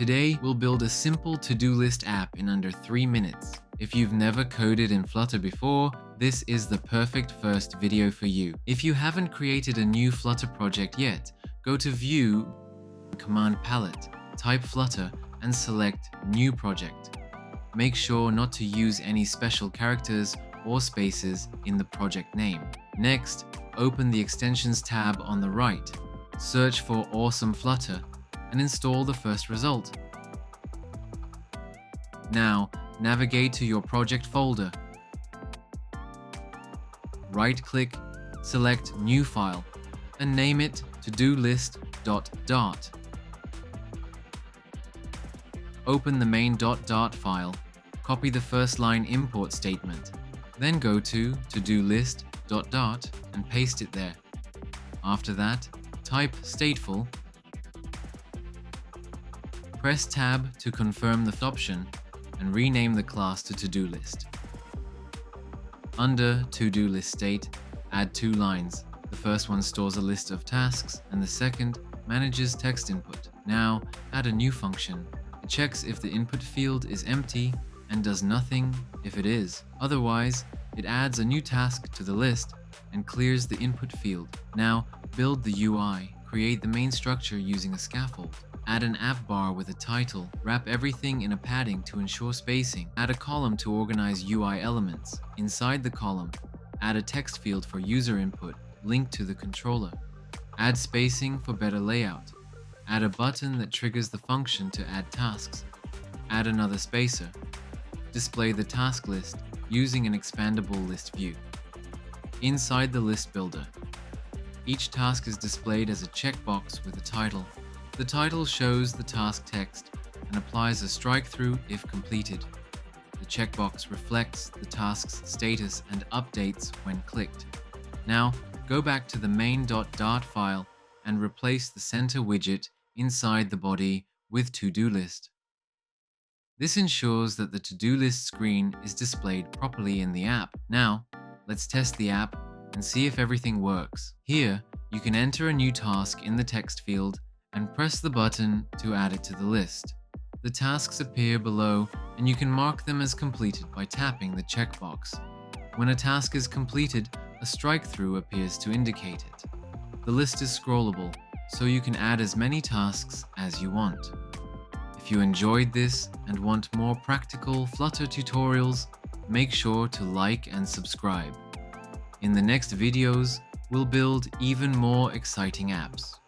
Today, we'll build a simple to-do list app in under 3 minutes. If you've never coded in Flutter before, this is the perfect first video for you. If you haven't created a new Flutter project yet, go to View, Command Palette, type Flutter, and select New Project. Make sure not to use any special characters or spaces in the project name. Next, open the Extensions tab on the right, search for Awesome Flutter, and install the first result. Now, navigate to your project folder. Right-click, select New File, and name it todolist.dart. Open the main .dart file, copy the first line import statement, then go to todolist.dart and paste it there. After that, type stateful, press Tab to confirm the option, and rename the class to ToDoList. Under ToDoList state, add 2 lines. The first one stores a list of tasks, and the second manages text input. Now, add a new function. It checks if the input field is empty and does nothing if it is. Otherwise, it adds a new task to the list and clears the input field. Now, build the UI. Create the main structure using a scaffold. Add an app bar with a title. Wrap everything in a padding to ensure spacing. Add a column to organize UI elements. Inside the column, add a text field for user input linked to the controller. Add spacing for better layout. Add a button that triggers the function to add tasks. Add another spacer. Display the task list using an expandable list view. Inside the list builder, each task is displayed as a checkbox with a title. The title shows the task text and applies a strike-through if completed. The checkbox reflects the task's status and updates when clicked. Now, go back to the main.dart file and replace the center widget inside the body with To-Do List. This ensures that the To-Do List screen is displayed properly in the app. Now, let's test the app and see if everything works. Here, you can enter a new task in the text field and press the button to add it to the list. The tasks appear below and you can mark them as completed by tapping the checkbox. When a task is completed, a strike-through appears to indicate it. The list is scrollable, so you can add as many tasks as you want. If you enjoyed this and want more practical Flutter tutorials, make sure to like and subscribe. In the next videos, we'll build even more exciting apps.